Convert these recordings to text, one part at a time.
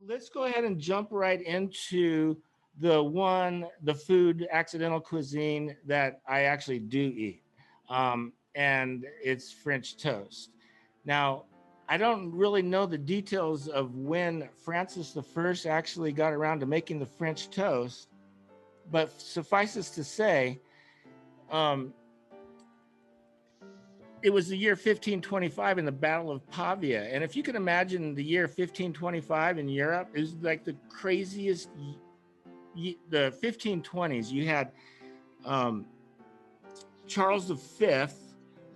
let's go ahead and jump right into the food accidental cuisine that I actually do eat. And it's French toast. Now, I don't really know the details of when Francis the First actually got around to making the French toast, but suffices to say, um, it was the year 1525 in the Battle of Pavia. And if you can imagine the year 1525 in Europe, it was like the craziest. The 1520s, you had um, Charles V,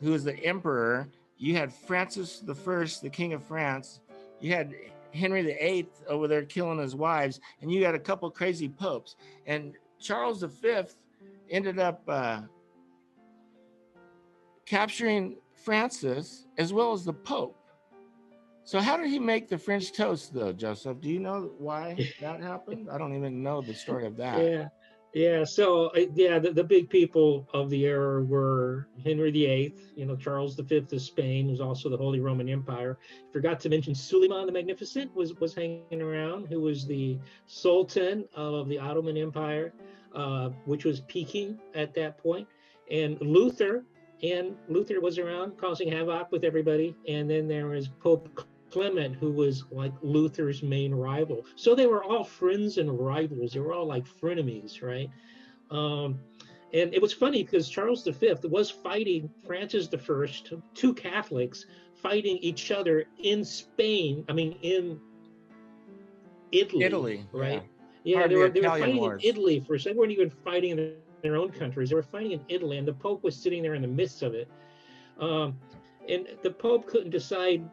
who was the emperor. You had Francis the First, the King of France. You had Henry VIII over there killing his wives, and you had a couple crazy popes. And Charles V ended up capturing Francis as well as the Pope. So how did he make the French toast, though, Joseph? Do you know why that happened? I don't even know the story of that. Yeah, yeah. So yeah, the big people of the era were Henry VIII, Charles V of Spain, who's also the Holy Roman Empire. Forgot to mention Suleiman the Magnificent was hanging around, who was the Sultan of the Ottoman Empire, which was peaking at that point, and Luther was around causing havoc with everybody. And then there was Pope Clement, who was like Luther's main rival. So they were all friends and rivals. They were all like frenemies, right? Um, and it was funny because Charles V was fighting Francis I, two Catholics fighting each other in Spain. I mean, in Italy, Italy, yeah. right? Yeah, Part they of the were they were Italian fighting in Wars. Italy for a second. They weren't even fighting in their own countries. They were fighting in Italy, and the Pope was sitting there in the midst of it. Um, and the Pope couldn't decide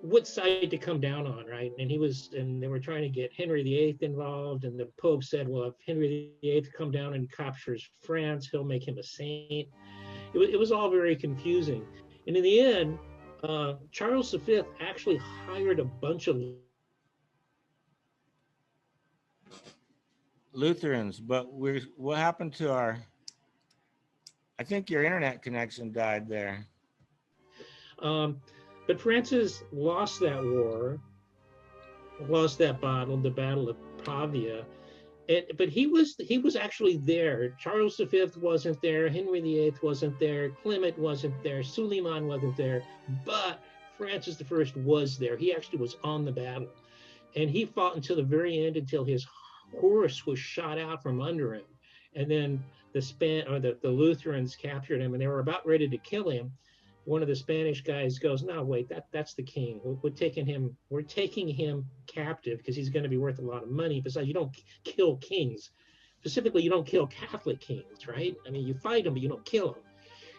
what side to come down on, right? And they were trying to get Henry VIII involved, and the Pope said, "Well, if Henry VIII come down and captures France, he'll make him a saint." It was all very confusing, and in the end, Charles V actually hired a bunch of Lutherans, but what happened to our? I think your internet connection died there. Um, but Francis lost that war, lost that battle, the Battle of Pavia. But he was actually there. Charles V wasn't there. Henry VIII wasn't there. Clement wasn't there. Suleiman wasn't there. But Francis I was there. He actually was on the battle, and he fought until the very end, until his horse was shot out from under him, and then the Lutherans captured him, and they were about ready to kill him. One of the Spanish guys goes, "No, wait, that's the king. We're taking him captive because he's going to be worth a lot of money. Besides, you don't kill kings. Specifically, you don't kill Catholic kings, right? I mean, you fight them, but you don't kill them."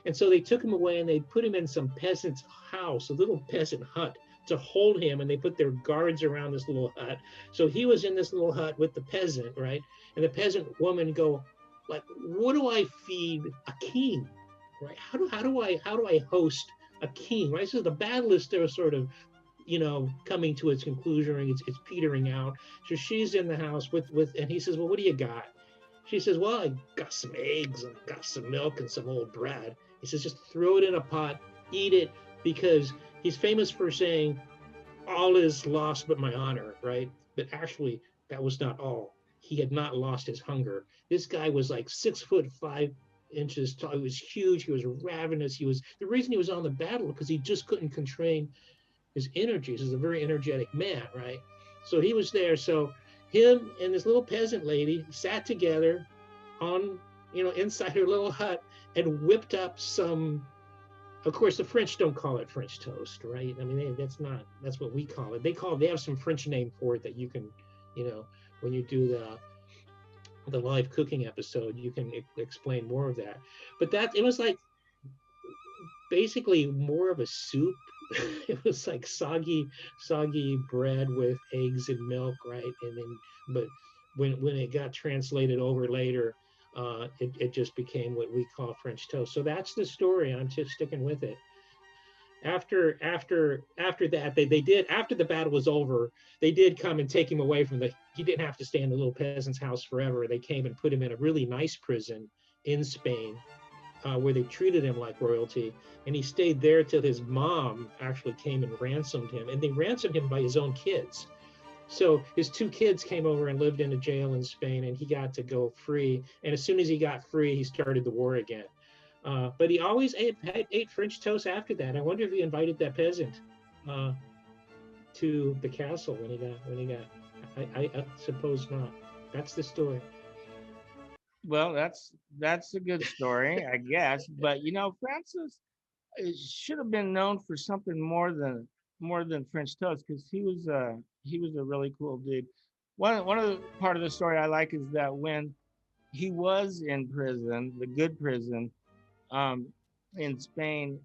And so they took him away and they put him in some peasant's house, a little peasant hut, to hold him. And they put their guards around this little hut. So he was in this little hut with the peasant, right? And the peasant woman go, like, "What do I feed a king? Right? How do I host a king?" Right? So the battle is still sort of, coming to its conclusion, and it's petering out. So she's in the house and he says, "Well, what do you got?" She says, "Well, I got some eggs and I got some milk and some old bread." He says, "Just throw it in a pot, eat it," because he's famous for saying, "All is lost but my honor," right? But actually, that was not all. He had not lost his hunger. This guy was like 6'5" tall. He was huge. He was ravenous. The reason he was on the battle because he just couldn't constrain his energies. He's a very energetic man, right? So he was there. So him and this little peasant lady sat together on, inside her little hut and whipped up some. Of course, the French don't call it French toast, right? I mean, that's what we call it. They have some French name for it that you can, when you do the live cooking episode, you can explain more of that. But that it was like basically more of a soup. It was like soggy bread with eggs and milk, right? And then, but when it got translated over later, it just became what we call French toast. So that's the story. I'm just sticking with it. After that, they did, after the battle was over, they did come and take him away from the. He didn't have to stay in the little peasant's house forever. They came and put him in a really nice prison in Spain, where they treated him like royalty, and he stayed there till his mom actually came and ransomed him, and they ransomed him by his own kids. So his two kids came over and lived in a jail in Spain, and he got to go free. And as soon as he got free, he started the war again. But he always ate French toast after that. I wonder if he invited that peasant to the castle when he got. I suppose not. That's the story. Well, that's a good story, I guess. But Francis should have been known for something more than French toast, because he was a really cool dude. One of the part of the story I like is that when he was in prison, the good prison, in Spain,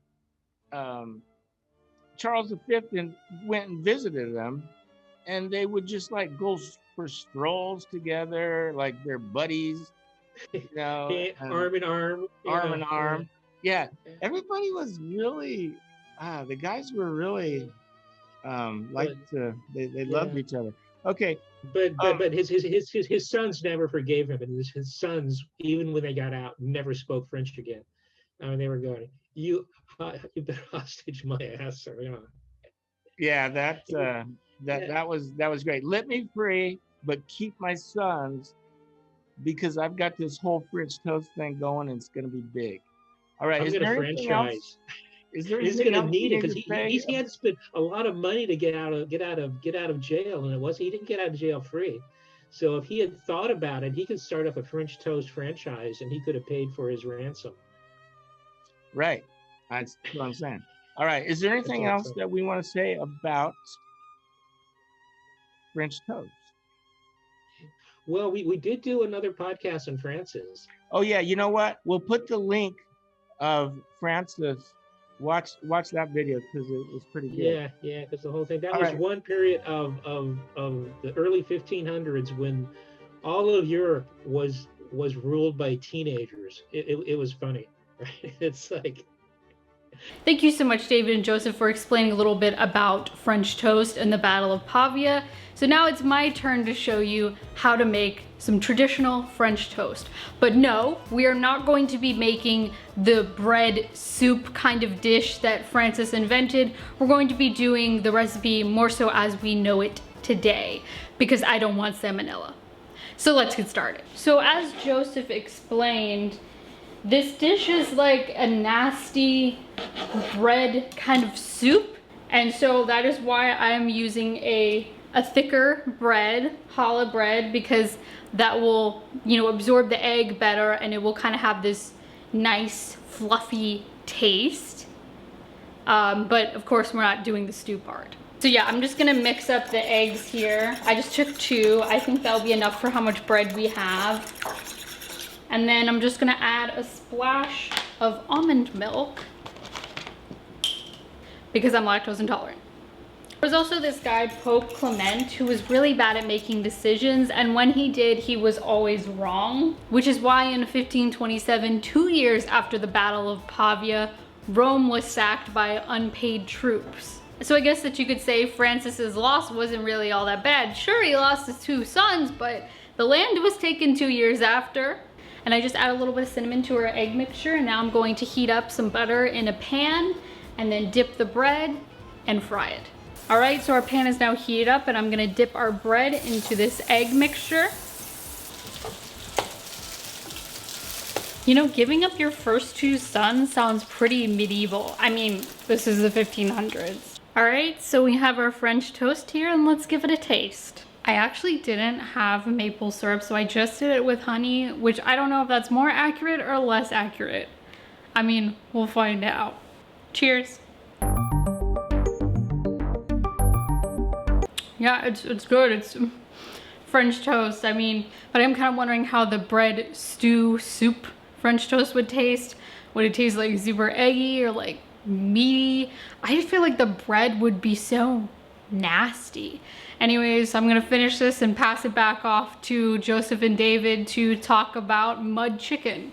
Charles V went and visited them, and they would just like go for strolls together, like they're buddies, Arm in arm. arm in arm. Yeah, everybody was really, the guys were really, they loved each other. Okay. But his sons never forgave him, and his sons, even when they got out, never spoke French again. I mean, they were going, you better hostage my ass, or Yeah, that was great. Let me free, but keep my sons, because I've got this whole French toast thing going, and it's going to be big. All right, I'm going to franchise. Is there He's anything going to else need you it, because he had to spend a lot of money to get out of jail, and he didn't get out of jail free. So if he had thought about it, he could start up a French toast franchise, and he could have paid for his ransom. Right, that's what I'm saying. All right, is there anything else that we want to say about French toast? Well, we did do another podcast on Francis. Oh yeah, you know what? We'll put the link of Francis. Watch that video, because it was pretty good. Yeah, because the whole thing, that was one period of the early 1500s when all of Europe was ruled by teenagers. It was funny, right? It's like. Thank you so much, David and Joseph, for explaining a little bit about French toast and the Battle of Pavia. So now it's my turn to show you how to make some traditional French toast. But no, we are not going to be making the bread soup kind of dish that Francis invented. We're going to be doing the recipe more so as we know it today, because I don't want salmonella. So let's get started. So as Joseph explained, this dish is like a nasty bread kind of soup, and so that is why I'm using a thicker bread, challah bread, because that will, absorb the egg better, and it will kind of have this nice fluffy taste. But of course we're not doing the stew part. So yeah, I'm just gonna mix up the eggs here. I just took 2. I think that'll be enough for how much bread we have. And then I'm just gonna add a splash of almond milk, because I'm lactose intolerant. There was also this guy, Pope Clement, who was really bad at making decisions, and when he did, he was always wrong, which is why in 1527, 2 years after the Battle of Pavia, Rome was sacked by unpaid troops. So I guess that you could say Francis's loss wasn't really all that bad. Sure, he lost his 2 sons, but the land was taken 2 years after. And I just add a little bit of cinnamon to our egg mixture, and now I'm going to heat up some butter in a pan and then dip the bread and fry it. All right, so our pan is now heated up, and I'm gonna dip our bread into this egg mixture. Giving up your first 2 sons sounds pretty medieval. I mean, this is the 1500s. All right, so we have our French toast here, and let's give it a taste. I actually didn't have maple syrup, so I just did it with honey, which I don't know if that's more accurate or less accurate. I mean, we'll find out. Cheers. Yeah, it's good. It's French toast. I mean, but I'm kind of wondering how the bread stew soup French toast would taste. Would it taste like super eggy or like meaty? I just feel like the bread would be so nasty. Anyways, I'm gonna finish this and pass it back off to Joseph and David to talk about mud chicken.